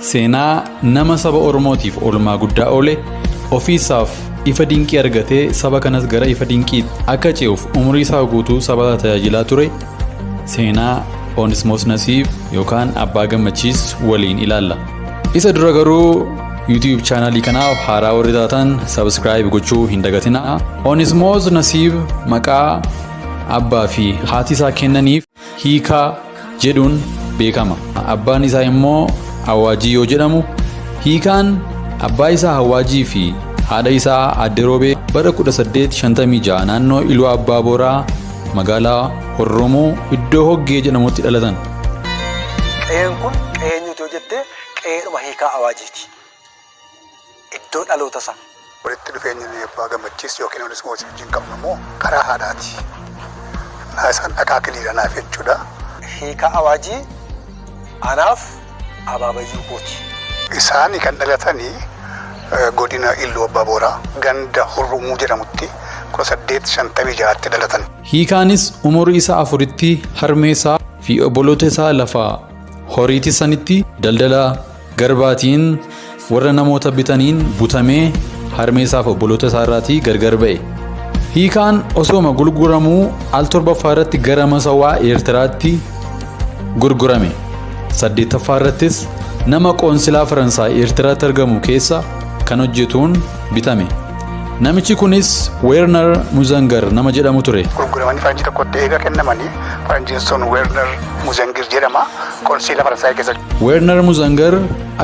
Seenaa nama saba Oromootiif oolmaa guddaa oole ofiisaaf ifa dinqii argatee saba kanas gara ifa dinqii akka ce'uuf umurii isaa guutuu saba tajaajilaa ture seenaa Onesmoos Nasiib yookaan Abbaa Gammachiis waliin ilaalla. Isa dura garuu YouTube channel kanaaf haaraa warri taatan subscribe gochuu hin dagatinaa. Onesmoos Nasiib maqaa abbaa fi haati isaa kennaniif hiikaa jedhuun beekama. Abbaan isaa immoo Hawaajii yoo jedhamu, hiikaan abbaa isaa Hawaajii fi haadha isaa Aadde Roobee bara 1856 naannoo Iluu Abbaa Booraa magaalaa Horromuu iddoo Hoggee jedhamutti dhalatan. Qe'een kun qe'eenyutu yoo jette qe'eedhuma hiikaa Hawaajiiti. Iddoo dhaloota isaa. Walitti dhufeenyi Abbaa Gammachiis yookiin Onesmoos wajjin qabnu immoo karaa haadhaati. Isaan akaakiliidha naaf jechuudha. Hiikaa Hawaajii anaaf Abaabayyuu kooti. Isaan kan dhalatanii godina Iluu Abbaa Booraa ganda Horromuu jedhamutti 1856tti dhalatan. Hiikaanis umurii isaa afuritti harmeessaa fi obboloota isaa lafa horiitti sanitti daldala garbaatiin warra namoota bitaniin butamee harmeessaa fi obboloota isaa irraatii gargar ba'e. Hiikaan osooma gurguramuu al torbaffaa irratti gara masawaa Eertiraatti gurgurame. 8ffaa irrattis nama qoonsilaa Faransaay Eertiraatti argamu keessa kan hojjetuun bitame. Namichi kunis Werner Muzangar nama jedhamu ture. Gurguramanii faranjii tokkotti eega kennamanii faranjiin sun Werner Muzangir jedhama qoonsilaa Faransaay keessa. Werner Muzangar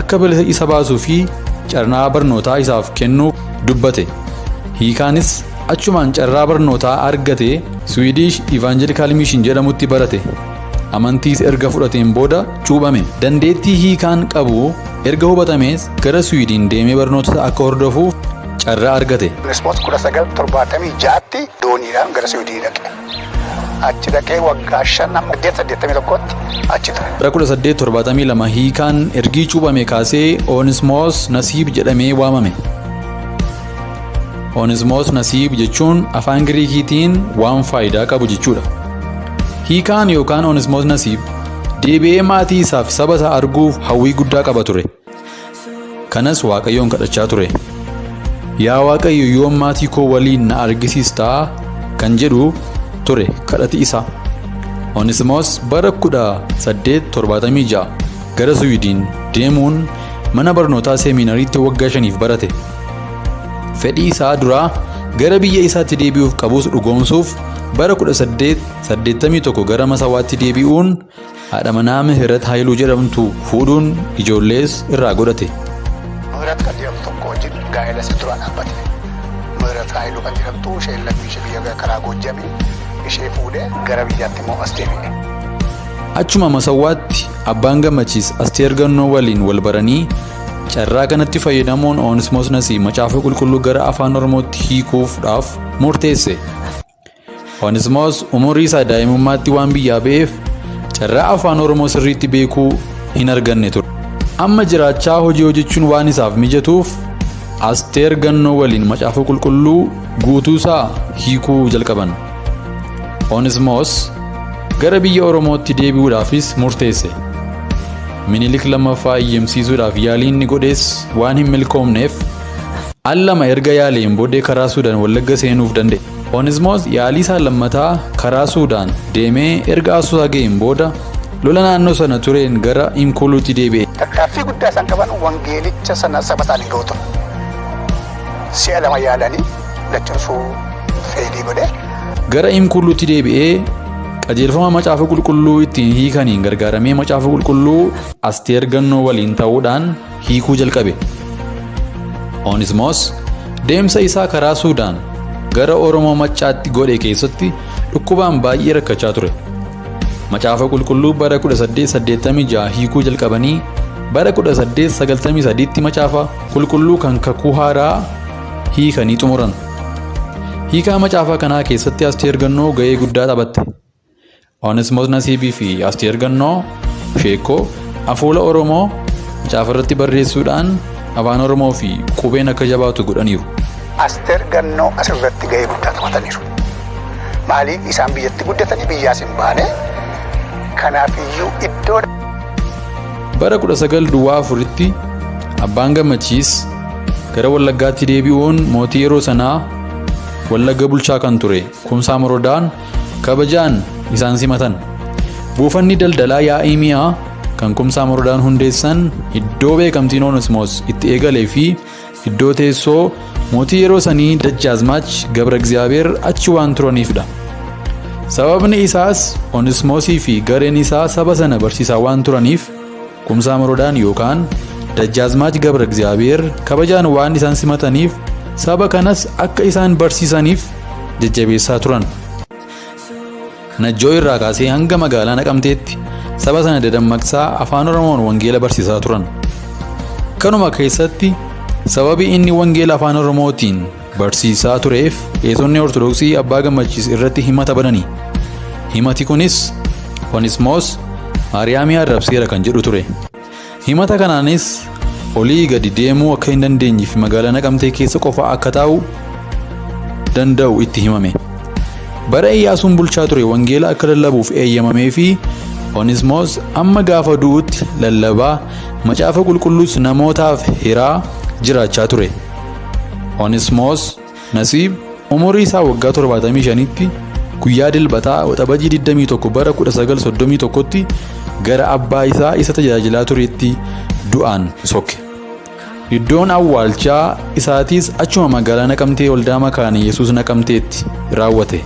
akka bilisa isa baasuu fi carraa barnootaa isaaf kennuuf dubbate. Hiikaanis achumaan carraa barnootaa argate Swedish Evangelical Mission jedhamutti barate. Amantiis erga fudhateen booda cuubame. Dandeettii hiikaan qabu erga hubatamees gara Swiidin deemee barnoota akka hordofuuf carraa argate. Onesmoos 1976tti dooniidhaan gara Swiidin dhaqe. Achi dhaqee waggaa 581tti achi ture. Bara 1872 hiikaan ergii cuubame kaasee Onesmoos Nasiib jedhamee waamame. Onesmoos Nasiib jechuun afaan Giriikiitiin waan faayidaa qabu jechuudha. Hiikaan yookaan Onesmoos Nasiib deebi'ee maatii isaa fi saba isaa arguuf hawwii guddaa qaba ture. Kanas Waaqayyoon kadhachaa ture. Yaa Waaqayyo yoom maatii koo waliin na argisiistaa kan jedhu ture kadhati isaa. Onesmoos bara 1876 gara Swiidin deemuun mana barnootaa seeminariitti waggaa 5 barate. Fedhii isaa duraa gara biyya isaatti deebi'uuf qabus dhugoomsuuf bara 1881 gara masawaatti deebi'uun haadha manaa Mihirat Haayiluu jedhamtu fuudhuun ijoollees irraa godhate. Mihirat kan jedhamtu tokko wajjin gaa'ela isa duraan dhaabbate. Mihirat Haayiluu kan jedhamtu ishee lammii ishee biyya karaa Goojjamii ishee fuudhee gara biyyaatti immoo as deebi'e. Achuma masawaatti Abbaan Gammachiis Asteer Gannoo waliin wal baranii carraa kanatti fayyadamuun Onesmoos Nasiib macaafa qulqulluu gara afaan Oromootti hiikuudhaaf murteesse. Onesmoos umurii isaa daa'imummaatti waan biyyaa ba'eef carraa afaan Oromoo sirriitti beekuu hin arganne ture. Amma jiraachaa hojii hojjechuun waan isaaf mijatuuf Asteer Gannoo waliin macaafa qulqulluu guutuusaa hiikuu jalqaban. Onesmoos gara biyya Oromootti deebi'uudhaafis murteesse. Minilik lammaffaa iyyamsiisuudhaaf yaalii inni godhees waan hin milkoomneef al lama erga yaaleen booddee karaa Suudaan Wallagga seenuuf danda'e. Onesmoos yaalii isaa lammataa karaa Suudaan deemee erga Asuusaa ga'een booda lola naannoo sana tureen gara Imkuluutti deebi'e. Tattaaffii guddaa isaan qaban wangeelicha sana saba isaanii ga'u ture. Si'a lama yaalanii lachuusuu feelii godhe. Gara Imkuluutti deebi'ee qajeelfama macaafa qulqulluu ittiin hiikaniin gargaaramee macaafa qulqulluu Asteer Gannoo waliin ta'uudhaan hiikuu jalqabe. Onesmoos deemsa isaa karaa Suudaan gara Oromoo Maccaatti godhe keessatti dhukkubaan baay'ee rakkachaa ture. Macaafa qulqulluu bara 1886 hiikuu jalqabanii bara 1893tti macaafa qulqulluu kan kakuu haaraa hiikanii xumuran. Hiikaa macaafa kanaa keessatti Asteer Gannoo ga'ee guddaa taphatte. Onesmoos Nasiibii fi Asteer Gannoo sheekoo afuula Oromoo macaafa irratti barreessuudhaan afaan Oromoo fi qubeen akka jabaatu godhaniiru. Asteer Gannoo asirratti ga'ee guddaa taphataniiru. Maaliif isaan biyyatti guddatanii biyyaas hin baane? Kanaafiyyuu iddoo Bara 1904tti Abbaan Gammachiis gara Wallaggaatti deebi'uun mootii yeroo sanaa Wallagga bulchaa kan ture Kumsaa Moroodaan kabajaan isaan simatan. Buufanni daldalaa yaa'ii mi'aa kan Kumsaa Moroodaan hundeessan iddoo beekamtiin Onesmoos itti eegalee fi iddoo teessoo mootii yeroo sanii Dajjaazmaach Gabra Egzaabeer achi waan turaniifidha. Sababni isaas Onesmoosii fi gareen isaa saba sana barsiisaa waan turaniif Kumsaa Moroodaan yookaan Dajjaazmaach Gabra Egzaabeer kabajaan waan isaan simataniif saba kanas akka isaan barsiisaniif jajjabeessaa turan. Najjoo irraa kaasee hanga magaalaa Naqamteetti saba sana dadammaqsaa afaan Oromoon wangeela barsiisaa turan. Kanuma keessatti sababii inni wangeela afaan Oromootiin barsiisaa tureef qeesonni Ortodoksii Abbaa Gammachiis irratti himata bananii. Himati kunis Onesmoos Maariyaamii arrabseera kan jedhu ture. Himata kanaanis olii gadi deemuu akka hin dandeenye fi magaalaa Naqamtee keessa qofa akka taa'u danda'u itti himame. Bara Iyyaasuun bulchaa ture wangeela akka lallabuuf eeyyamamee fi Onesmoos amma gaafa du'utti lallabaa macaafa qulqulluus namootaaf hiraa jiraachaa ture. Onesmoos Nasiib umurii isaa waggaa 75tti guyyaa dilbataa waxabajii 21 bara 1931tti gara abbaa isaa isa tajaajilaa turetti du'aan sokke. Iddoon awwaalchaa isaatiis achuma magaalaa Naqamtee waldaa Makaana Yesuus Naqamteetti raawwate.